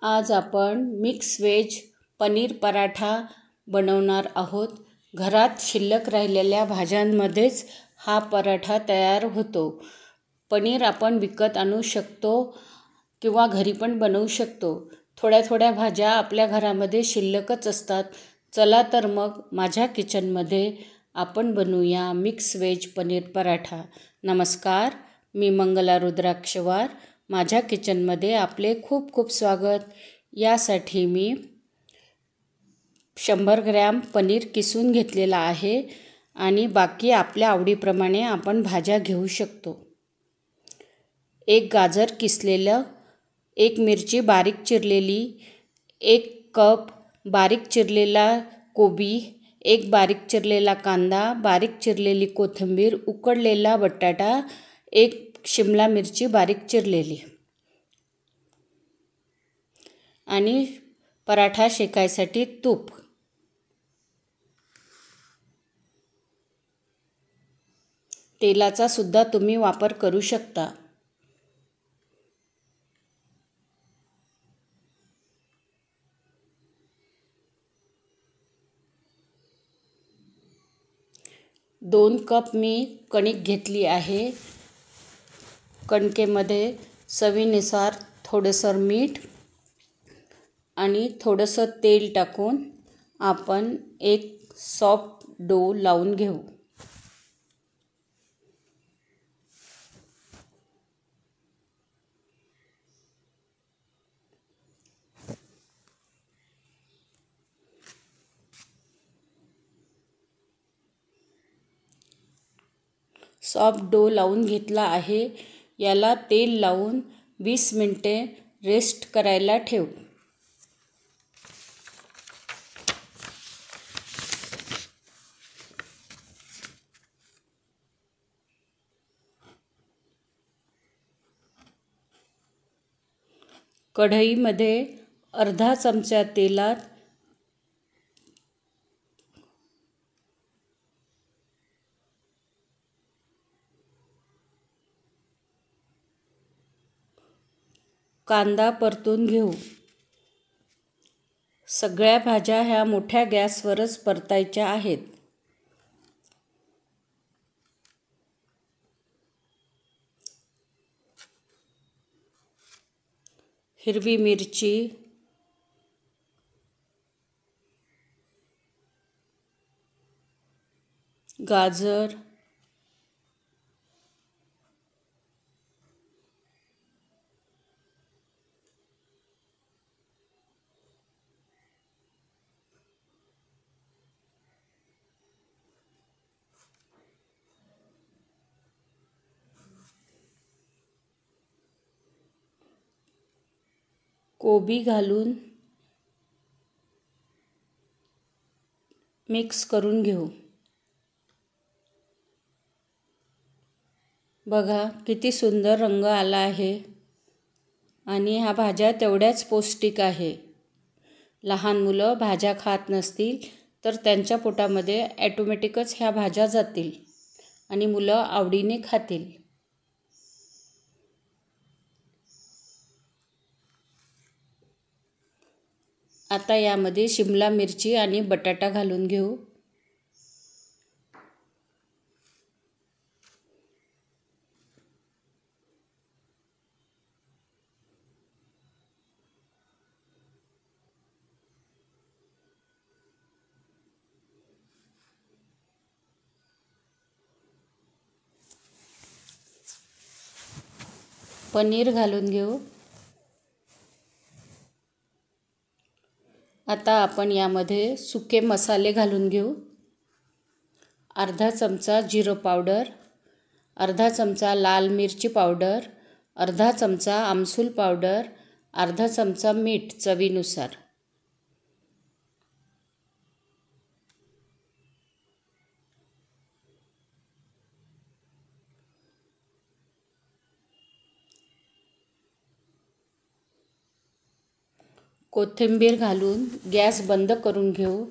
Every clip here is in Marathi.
आज आपण मिक्स वेज पनीर पराठा बनवणार आहोत. घरात शिल्लक राहिलेल्या भाज्यांमध्येच हा पराठा तयार होतो. पनीर आपण विकत आणू शकतो किंवा घरी पण बनवू शकतो. थोड्या थोड्या भाज्या आपल्या घरामध्ये शिल्लकच असतात. चला तर मग माझ्या किचनमध्ये आपण बनवूया मिक्स वेज पनीर पराठा. नमस्कार, मी मंगला रुद्राक्षवार. माझ्या किचनमध्ये आपले खूप खूप स्वागत. यासाठी मी 100 ग्रॅम पनीर किसून घेतलेला आहे आणि बाकी आपल्या आवडीप्रमाणे आपण भाज्या घेऊ शकतो. 1 गाजर किसलेलं, 1 मिरची बारीक चिरलेली, 1 कप बारीक चिरलेला कोबी, 1 बारीक चिरलेला कांदा, बारीक चिरलेली कोथिंबीर, उकडलेला बटाटा, 1 शिमला मिरची बारीक चिरलेली आणि पराठा शेकायसाठी तूप. तेलाचा सुद्धा तुम्ही वापर करू शकता. दोन कप मी कणिक घेतली आहे. कणकेमध्ये चवीनुसार थोडंसं मीठ आणि थोडंसं तेल टाकून आपण एक सॉफ्ट डो लावून घेऊ. सॉफ्ट डो लावून घेतला आहे. याला तेल लावून 20 मिनिटे रेस्ट करायला ठेवू. कढईमध्ये अर्धा चमचा तेलात कांदा परतून घेऊ. सगळ्या भाज्या ह्या मोठ्या गॅसवरच परतायच्या आहेत. हिरवी मिरची, गाजर, कोबी घालून मिक्स करून घेऊ. बघा किती सुंदर रंग आला आहे आणि ह्या भाज्या तेवढ्याच पौष्टिक आहे. लहान मुलं भाज्या खात नसतील तर त्यांच्या पोटामध्ये ॲटोमॅटिकच ह्या भाज्या जातील आणि मुलं आवडीने खातील. आता यामध्ये शिमला मिरची आणि बटाटा घालून घेऊ. पनीर घालून घेऊ. आता आपण यामध्ये सुके मसाले घालून घेऊ. अर्धा चमचा जिरं पावडर, अर्धा चमचा लाल मिरची पावडर, अर्धा चमचा आमसूल पावडर, अर्धा चमचा मीठ चवीनुसार. कोथिंबीर घालून गॅस बंद करून घेऊ.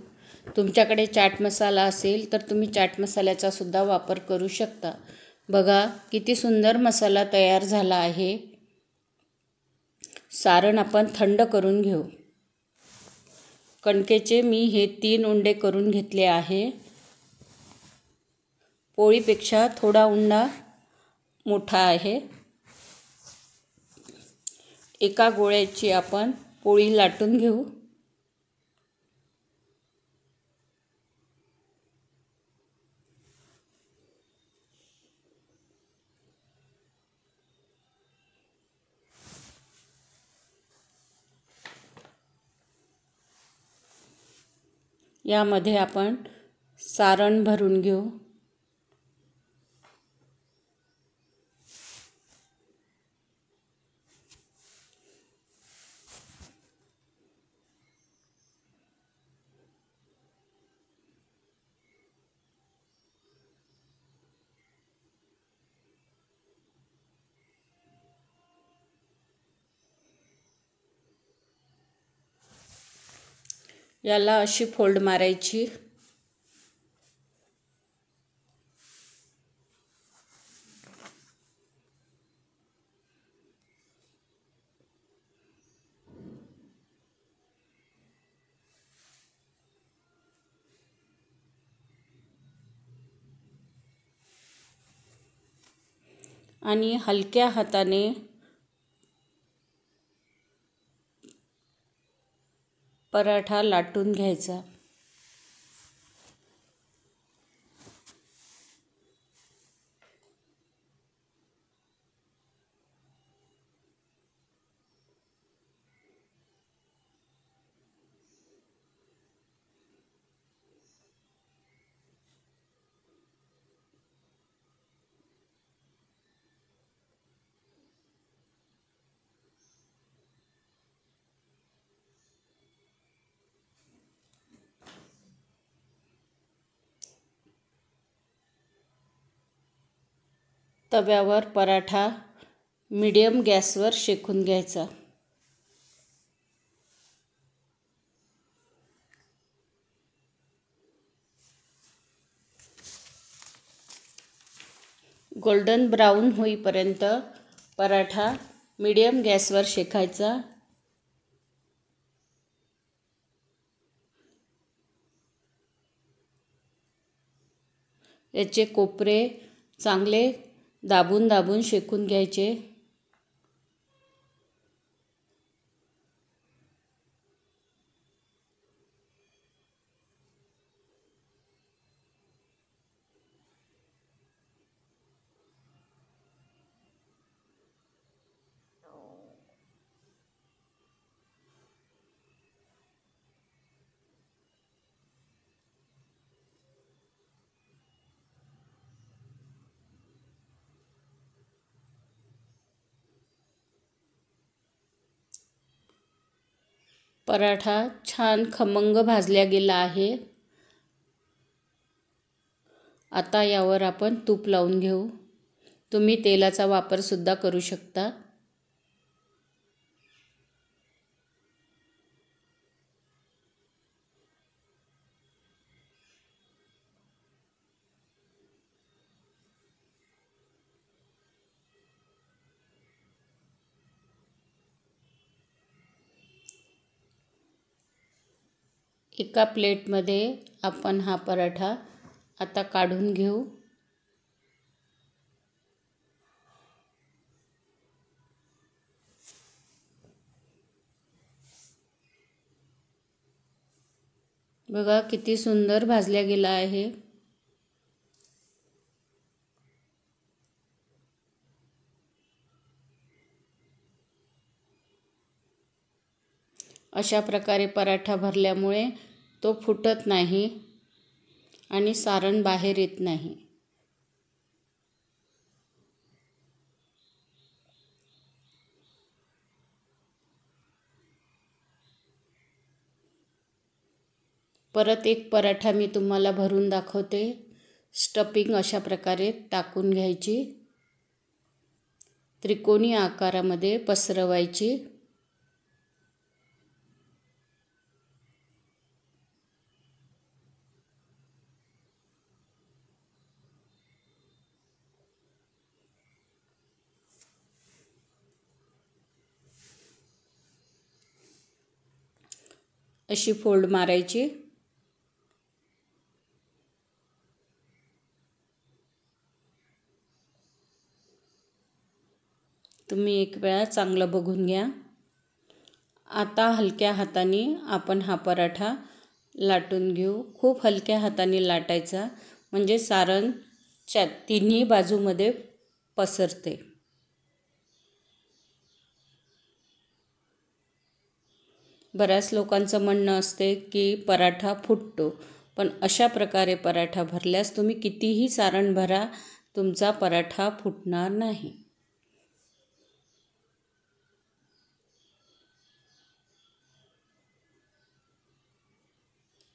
तुमच्याकडे चाट मसाला असेल तर तुम्ही चाट मसाल्याचा सुद्धा वापर करू शकता. बघा किती सुंदर मसाला तयार झाला आहे. सारण आपण थंड करून घेऊ. कणकेचे मी हे 3 उंडे करून घेतले आहे. पोळीपेक्षा थोडा उंडा मोठा आहे. एका गोळ्याची आपण पोळी लाटून घेऊ. यामध्ये आपण सारण भरून घेऊ. याला अशी फोल्ड मारायची. आणि हलक्या हाताने पराठा लाटून घ्यायचा. तव्यावर पराठा मीडियम गॅसवर शेकून घ्यायचा. गोल्डन ब्राऊन होईपर्यंत पराठा मीडियम गॅसवर शेकायचा. याचे कोपरे चांगले दाबून दाबून शेकून घ्यायचे. पराठा छान खमंग भाजला गेला आहे. आता यावर आपण तूप लावून घेऊ. तुम्ही तेलाचा वापर सुद्धा करू शकता. एका प्लेटमध्ये आपण हा पराठा आता काढून घेऊ. बघा किती सुंदर भाजला गेला आहे. अशा प्रकारे पराठा भरल्यामुळे तो फुटत नाही आणि सारण बाहेर येत नाही. परत एक पराठा मी तुम्हाला भरून दाखवते. स्टफिंग अशा प्रकारे टाकून घ्यायची. त्रिकोणी आकारामध्ये पसरवायची. अशी फोल्ड मारायची. तुम्ही एक वेळा चांगलं बघून घ्या. आता हलक्या हाताने आपण हा पराठा लाटून घेऊ. खूप हलक्या हाताने लाटायचा, म्हणजे सारण तिन्ही बाजूमध्ये पसरते. बऱ्याच लोकांचं म्हणणं असते की पराठा फुटतो, पण अशा प्रकारे पराठा भरल्यास तुम्ही कितीही सारण भरा, तुमचा पराठा फुटणार नाही.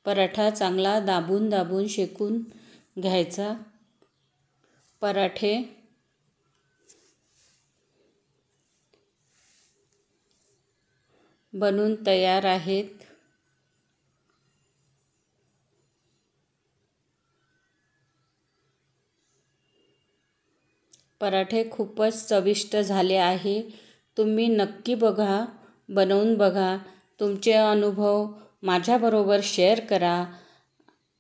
पराठा चांगला दाबून दाबून शेकून घ्यायचा. पराठे बनून तयार आहेत. पराठे खूपच चविष्ट झाले आहे. तुम्ही नक्की बघा, बनवून बघा. तुमचे अनुभव माझ्याबरोबर शेअर करा.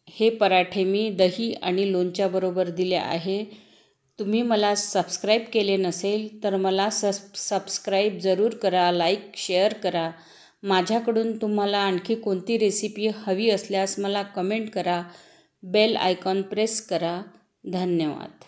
हे पराठे मी दही आणि लोणच्याबरोबर दिले आहे. तुम्ही मला सबस्क्राईब केले नसेल तर मला सबस्क्राईब जरूर करा, लाईक शेअर करा. माझ्याकडून तुम्हाला आणखी कोणती रेसिपी हवी असल्यास मला कमेंट करा. बेल आयकॉन प्रेस करा. धन्यवाद.